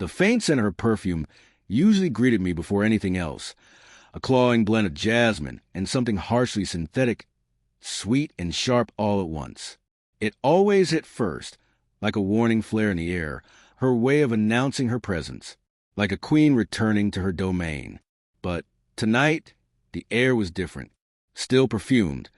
The faint scent of her perfume usually greeted me before anything else, a clawing blend of jasmine and something harshly synthetic, sweet and sharp all at once. It always hit first, like a warning flare in the air, her way of announcing her presence, like a queen returning to her domain. But tonight, the air was different, still perfumed,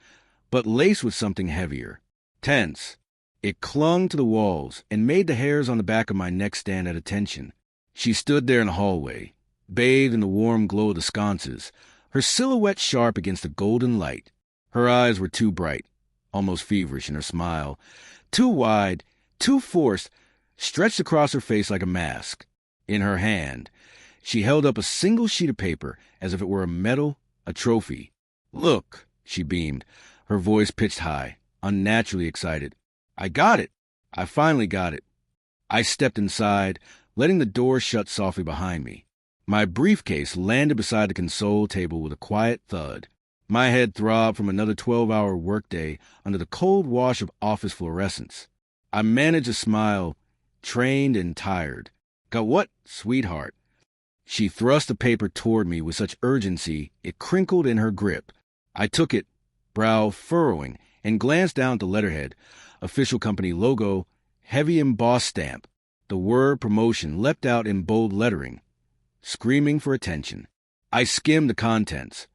but laced with something heavier, tense. It clung to the walls and made the hairs on the back of my neck stand at attention. She stood there in the hallway, bathed in the warm glow of the sconces, her silhouette sharp against the golden light. Her eyes were too bright, almost feverish in her smile, too wide, too forced, stretched across her face like a mask. In her hand, she held up a single sheet of paper as if it were a medal, a trophy. "Look," she beamed, her voice pitched high, unnaturally excited. "I got it. I finally got it." I stepped inside, letting the door shut softly behind me. My briefcase landed beside the console table with a quiet thud. My head throbbed from another 12-hour workday under the cold wash of office fluorescence. I managed a smile, trained and tired. "Got what, sweetheart?" She thrust the paper toward me with such urgency it crinkled in her grip. I took it, brow furrowing, and glanced down at the letterhead, official company logo, heavy embossed stamp. The word promotion leapt out in bold lettering, screaming for attention. I skimmed the contents,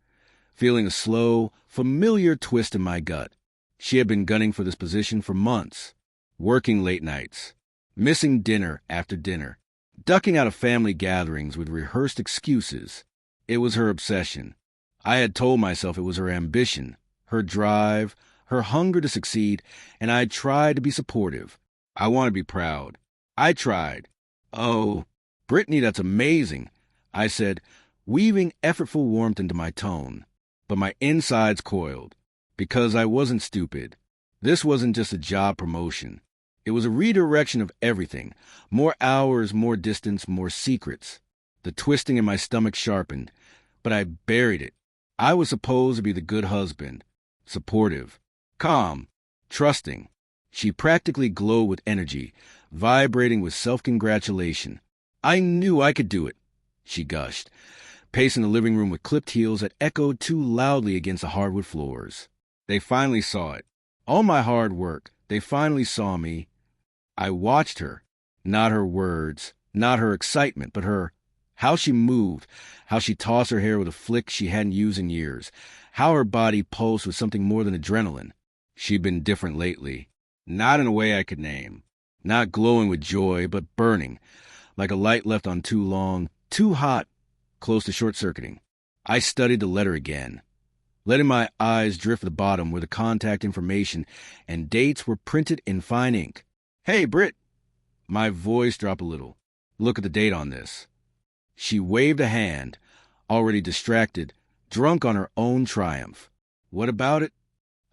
feeling a slow, familiar twist in my gut. She had been gunning for this position for months, working late nights, missing dinner after dinner, ducking out of family gatherings with rehearsed excuses. It was her obsession. I had told myself it was her ambition, her drive, her hunger to succeed, and I tried to be supportive. I want to be proud. I tried. "Oh, Brittany, that's amazing," I said, weaving effortful warmth into my tone. But my insides coiled, because I wasn't stupid. This wasn't just a job promotion. It was a redirection of everything. More hours, more distance, more secrets. The twisting in my stomach sharpened, but I buried it. I was supposed to be the good husband, supportive, calm, trusting. She practically glowed with energy, vibrating with self-congratulation. "I knew I could do it," she gushed, pacing the living room with clipped heels that echoed too loudly against the hardwood floors. They finally saw it. All my hard work, they finally saw me. I watched her, not her words, not her excitement, but how she moved, how she tossed her hair with a flick she hadn't used in years, how her body pulsed with something more than adrenaline. She'd been different lately, not in a way I could name, not glowing with joy, but burning, like a light left on too long, too hot, close to short-circuiting. I studied the letter again, letting my eyes drift to the bottom where the contact information and dates were printed in fine ink. "Hey, Britt!" My voice dropped a little. "Look at the date on this." She waved a hand, already distracted, drunk on her own triumph. "What about it?"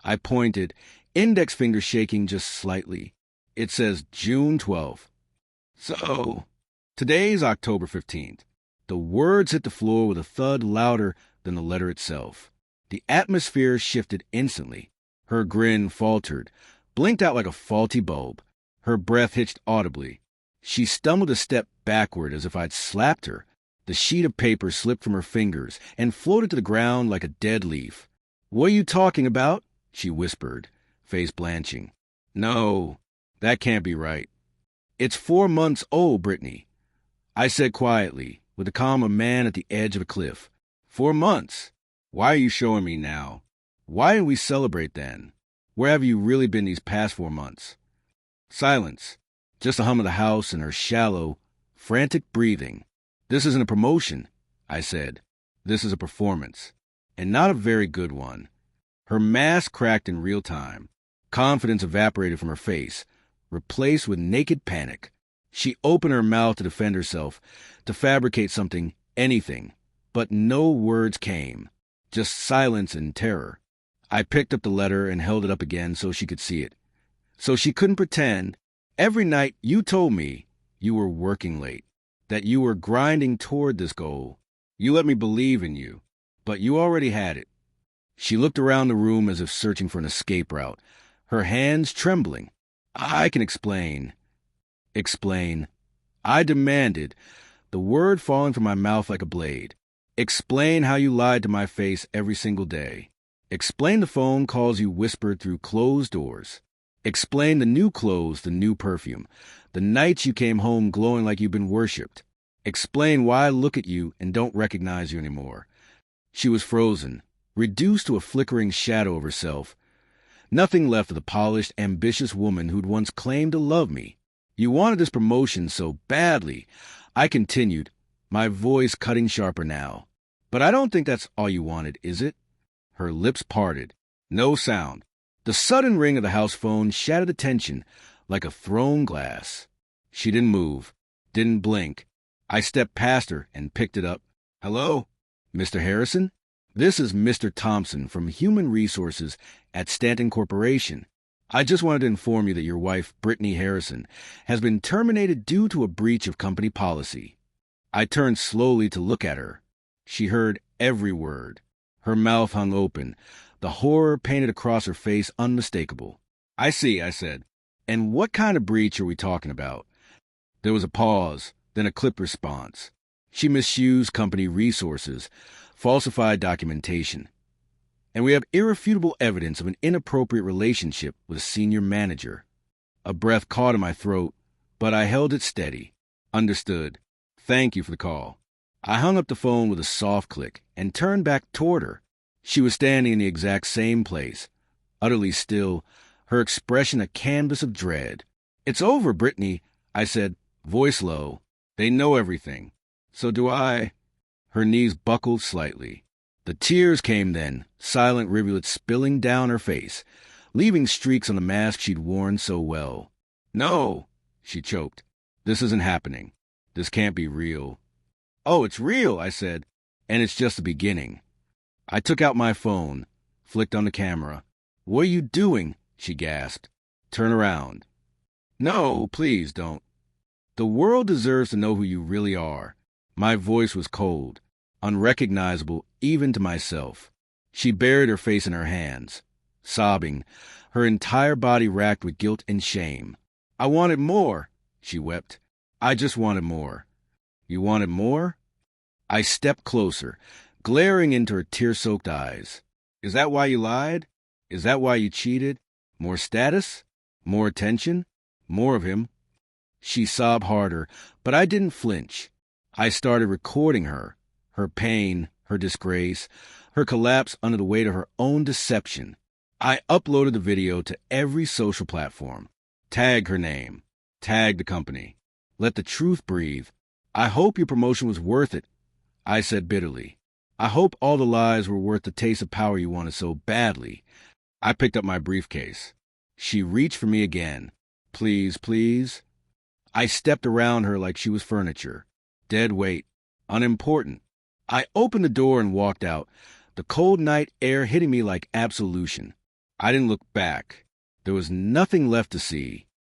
I pointed, index finger shaking just slightly. "It says June 12th. So, today's October 15th. The words hit the floor with a thud louder than the letter itself. The atmosphere shifted instantly. Her grin faltered, blinked out like a faulty bulb. Her breath hitched audibly. She stumbled a step backward as if I'd slapped her. The sheet of paper slipped from her fingers and floated to the ground like a dead leaf. "What are you talking about?" she whispered, face blanching. "No, that can't be right. It's 4 months old, Brittany," I said quietly, with the calm of a man at the edge of a cliff. 4 months? Why are you showing me now? Why didn't we celebrate then? Where have you really been these past 4 months? Silence. Just the hum of the house and her shallow, frantic breathing. "This isn't a promotion," I said. "This is a performance. And not a very good one." Her mask cracked in real time. Confidence evaporated from her face, replaced with naked panic. She opened her mouth to defend herself, to fabricate something, anything. But no words came. Just silence and terror. I picked up the letter and held it up again so she could see it. So she couldn't pretend. "Every night you told me you were working late, that you were grinding toward this goal. You let me believe in you, but you already had it." She looked around the room as if searching for an escape route, her hands trembling. "I can explain." "Explain." I demanded, the word falling from my mouth like a blade. Explain how you lied to my face every single day. Explain the phone calls you whispered through closed doors. Explain the new clothes, the new perfume, the nights you came home glowing like you've been worshipped. Explain why I look at you and don't recognize you anymore. She was frozen, reduced to a flickering shadow of herself. Nothing left of the polished, ambitious woman who'd once claimed to love me. You wanted this promotion so badly, I continued, my voice cutting sharper now. But I don't think that's all you wanted, is it? Her lips parted. No sound. The sudden ring of the house phone shattered the tension like a thrown glass. She didn't move, didn't blink. I stepped past her and picked it up. Hello? Mr. Harrison? This is Mr. Thompson from Human Resources at Stanton Corporation. I just wanted to inform you that your wife, Brittany Harrison, has been terminated due to a breach of company policy. I turned slowly to look at her. She heard every word. Her mouth hung open, the horror painted across her face unmistakable. I see, I said. And what kind of breach are we talking about? There was a pause, then a clipped response. She misused company resources, falsified documentation. And we have irrefutable evidence of an inappropriate relationship with a senior manager. A breath caught in my throat, but I held it steady. Understood. Thank you for the call. I hung up the phone with a soft click and turned back toward her. She was standing in the exact same place, utterly still, her expression a canvas of dread. It's over, Brittany, I said, voice low. They know everything. So do I. Her knees buckled slightly. The tears came then, silent rivulets spilling down her face, leaving streaks on the mask she'd worn so well. No, she choked. This isn't happening. This can't be real. Oh, it's real, I said, and it's just the beginning. I took out my phone, flicked on the camera. What are you doing? She gasped. Turn around. No, please don't. The world deserves to know who you really are. My voice was cold, unrecognizable even to myself. She buried her face in her hands, sobbing, her entire body racked with guilt and shame. I wanted more, she wept. I just wanted more. You wanted more? I stepped closer, glaring into her tear-soaked eyes. Is that why you lied? Is that why you cheated? More status? More attention? More of him? She sobbed harder, but I didn't flinch. I started recording her pain, her disgrace, her collapse under the weight of her own deception. I uploaded the video to every social platform. Tagged her name. Tagged the company. Let the truth breathe. I hope your promotion was worth it, I said bitterly. I hope all the lies were worth the taste of power you wanted so badly. I picked up my briefcase. She reached for me again. Please, please. I stepped around her like she was furniture. Dead weight. Unimportant. I opened the door and walked out, the cold night air hitting me like absolution. I didn't look back. There was nothing left to see.